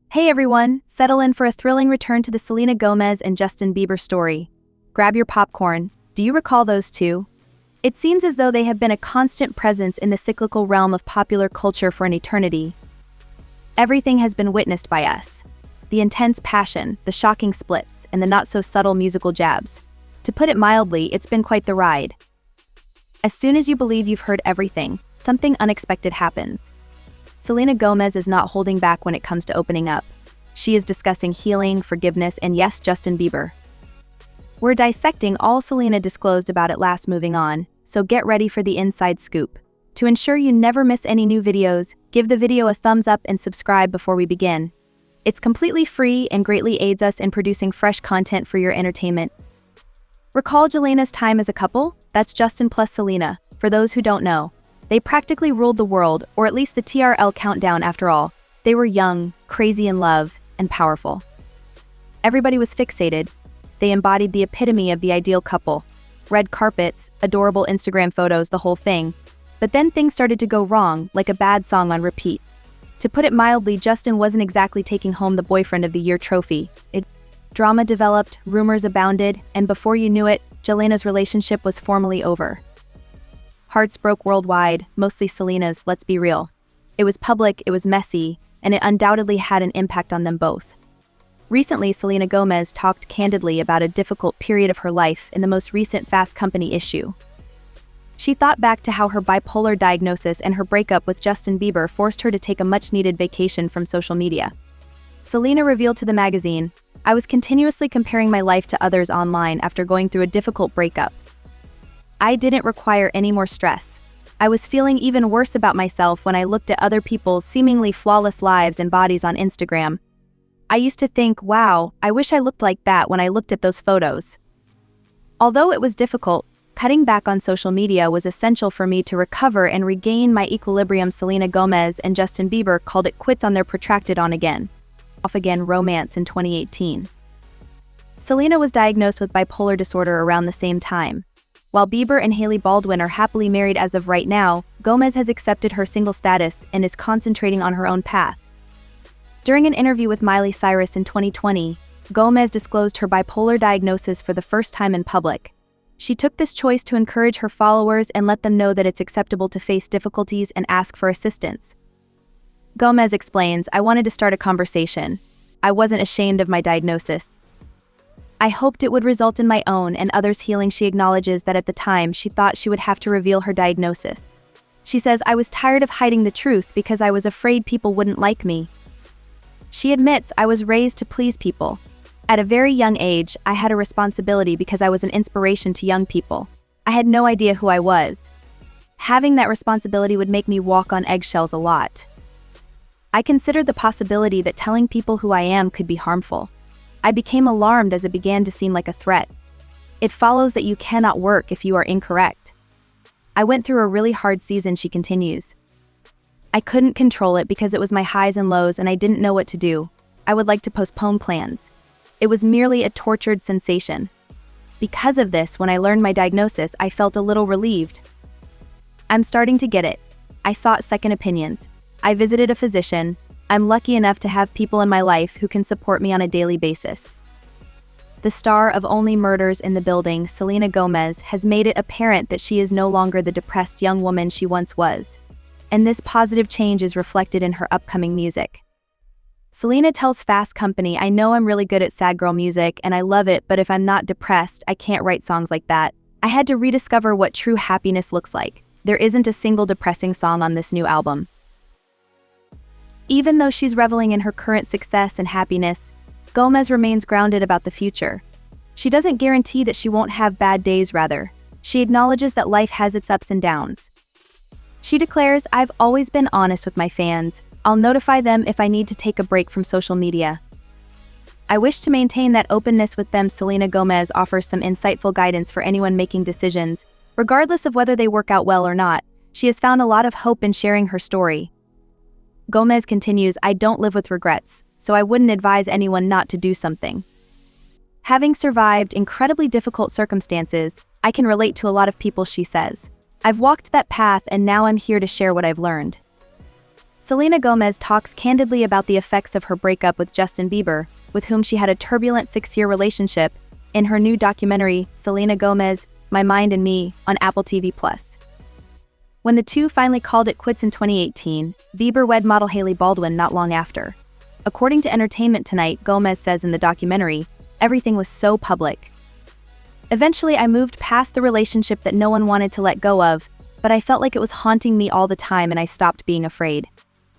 Hey everyone, settle in for a thrilling return to the Selena Gomez and Justin Bieber story. Grab your popcorn. Do you recall those two? It seems as though they have been a constant presence in the cyclical realm of popular culture for an eternity. Everything has been witnessed by us. The intense passion, the shocking splits, and the not-so-subtle musical jabs. To put it mildly, it's been quite the ride. As soon as you believe you've heard everything, something unexpected happens. Selena Gomez is not holding back when it comes to opening up. She is discussing healing, forgiveness, and yes, Justin Bieber. We're dissecting all Selena disclosed about it last. Moving on, so get ready for the inside scoop. To ensure you never miss any new videos, give the video a thumbs up and subscribe before we begin. It's completely free and greatly aids us in producing fresh content for your entertainment. Recall Jelena's time as a couple? That's Justin plus Selena, for those who don't know. They practically ruled the world, or at least the TRL countdown after all. They were young, crazy in love, and powerful. Everybody was fixated. They embodied the epitome of the ideal couple. Red carpets, adorable Instagram photos, the whole thing. But then things started to go wrong, like a bad song on repeat. To put it mildly, Justin wasn't exactly taking home the Boyfriend of the Year trophy. Drama developed, rumors abounded, and before you knew it, Jelena's relationship was formally over. Hearts broke worldwide, mostly Selena's, let's be real. It was public, it was messy, and it undoubtedly had an impact on them both. Recently, Selena Gomez talked candidly about a difficult period of her life in the most recent Fast Company issue. She thought back to how her bipolar diagnosis and her breakup with Justin Bieber forced her to take a much-needed vacation from social media. Selena revealed to the magazine, "I was continuously comparing my life to others online after going through a difficult breakup. I didn't require any more stress. I was feeling even worse about myself when I looked at other people's seemingly flawless lives and bodies on Instagram. I used to think, wow, I wish I looked like that when I looked at those photos." Although it was difficult, cutting back on social media was essential for me to recover and regain my equilibrium. Selena Gomez and Justin Bieber called it quits on their protracted on-again, off-again romance in 2018. Selena was diagnosed with bipolar disorder around the same time. While Bieber and Hailey Baldwin are happily married as of right now, Gomez has accepted her single status and is concentrating on her own path. During an interview with Miley Cyrus in 2020, Gomez disclosed her bipolar diagnosis for the first time in public. She took this choice to encourage her followers and let them know that it's acceptable to face difficulties and ask for assistance. Gomez explains, "I wanted to start a conversation. I wasn't ashamed of my diagnosis. I hoped it would result in my own and others' healing." She acknowledges that at the time she thought she would have to reveal her diagnosis. She says, "I was tired of hiding the truth because I was afraid people wouldn't like me." She admits, "I was raised to please people. At a very young age, I had a responsibility because I was an inspiration to young people. I had no idea who I was. Having that responsibility would make me walk on eggshells a lot. I considered the possibility that telling people who I am could be harmful. I became alarmed as it began to seem like a threat. It follows that you cannot work if you are incorrect. I went through a really hard season," she continues. "I couldn't control it because it was my highs and lows and I didn't know what to do. I would like to postpone plans. It was merely a tortured sensation. Because of this, when I learned my diagnosis, I felt a little relieved. I'm starting to get it. I sought second opinions. I visited a physician. I'm lucky enough to have people in my life who can support me on a daily basis." The star of Only Murders in the Building, Selena Gomez, has made it apparent that she is no longer the depressed young woman she once was. And this positive change is reflected in her upcoming music. Selena tells Fast Company, "I know I'm really good at sad girl music and I love it, but if I'm not depressed, I can't write songs like that. I had to rediscover what true happiness looks like. There isn't a single depressing song on this new album." Even though she's reveling in her current success and happiness, Gomez remains grounded about the future. She doesn't guarantee that she won't have bad days, rather. She acknowledges that life has its ups and downs. She declares, "I've always been honest with my fans. I'll notify them if I need to take a break from social media. I wish to maintain that openness with them." Selena Gomez offers some insightful guidance for anyone making decisions, regardless of whether they work out well or not. She has found a lot of hope in sharing her story. Gomez continues, "I don't live with regrets, so I wouldn't advise anyone not to do something. Having survived incredibly difficult circumstances, I can relate to a lot of people," she says. "I've walked that path and now I'm here to share what I've learned." Selena Gomez talks candidly about the effects of her breakup with Justin Bieber, with whom she had a turbulent 6-year relationship, in her new documentary, Selena Gomez, My Mind and Me, on Apple TV+. When the two finally called it quits in 2018, Bieber wed model Hailey Baldwin not long after. According to Entertainment Tonight, Gomez says in the documentary, everything was so public. Eventually, I moved past the relationship that no one wanted to let go of, but I felt like it was haunting me all the time and I stopped being afraid.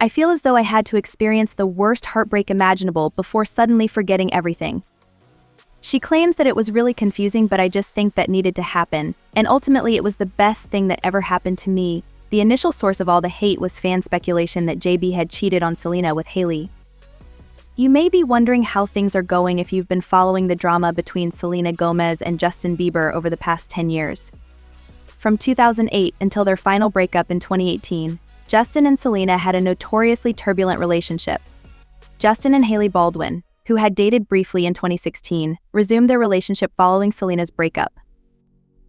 I feel as though I had to experience the worst heartbreak imaginable before suddenly forgetting everything. She claims that it was really confusing, but I just think that needed to happen, and ultimately it was the best thing that ever happened to me. The initial source of all the hate was fan speculation that JB had cheated on Selena with Hailey. You may be wondering how things are going if you've been following the drama between Selena Gomez and Justin Bieber over the past 10 years. From 2008 until their final breakup in 2018, Justin and Selena had a notoriously turbulent relationship. Justin and Hailey Baldwin, who had dated briefly in 2016, resumed their relationship following Selena's breakup.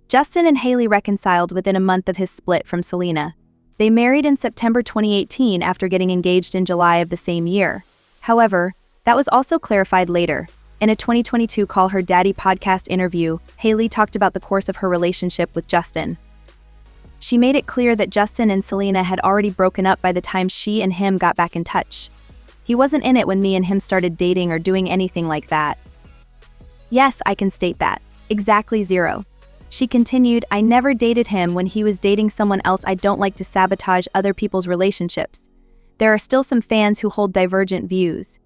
Justin and Hailey reconciled within a month of his split from Selena. They married in September 2018 after getting engaged in July of the same year. However, that was also clarified later. In a 2022 Call Her Daddy podcast interview, Hailey talked about the course of her relationship with Justin. She made it clear that Justin and Selena had already broken up by the time she and him got back in touch. He wasn't in it when me and him started dating or doing anything like that. Yes, I can state that. Exactly 0. She continued, I never dated him when he was dating someone else. I don't like to sabotage other people's relationships. There are still some fans who hold divergent views.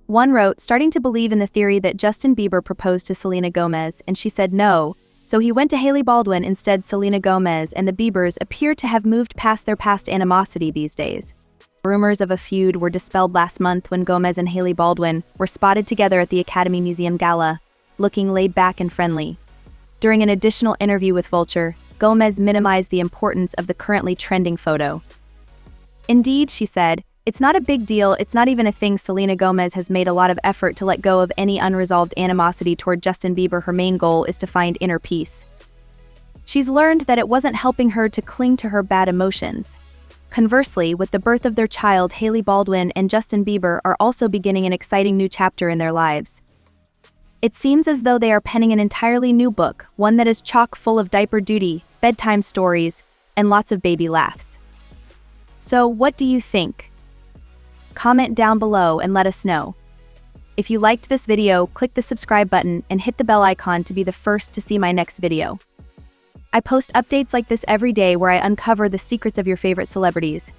One wrote, starting to believe in the theory that Justin Bieber proposed to Selena Gomez and she said no, so he went to Hailey Baldwin instead. Selena Gomez and the Biebers appear to have moved past their past animosity these days. Rumors of a feud were dispelled last month when Gomez and Hailey Baldwin were spotted together at the Academy Museum Gala, looking laid back and friendly. During an additional interview with Vulture, Gomez minimized the importance of the currently trending photo. Indeed, she said, it's not a big deal, it's not even a thing. Selena Gomez has made a lot of effort to let go of any unresolved animosity toward Justin Bieber. Her main goal is to find inner peace. She's learned that it wasn't helping her to cling to her bad emotions. Conversely, with the birth of their child, Hailey Baldwin and Justin Bieber are also beginning an exciting new chapter in their lives. It seems as though they are penning an entirely new book, one that is chock full of diaper duty, bedtime stories, and lots of baby laughs. So, what do you think? Comment down below and let us know. If you liked this video, click the subscribe button and hit the bell icon to be the first to see my next video. I post updates like this every day where I uncover the secrets of your favorite celebrities.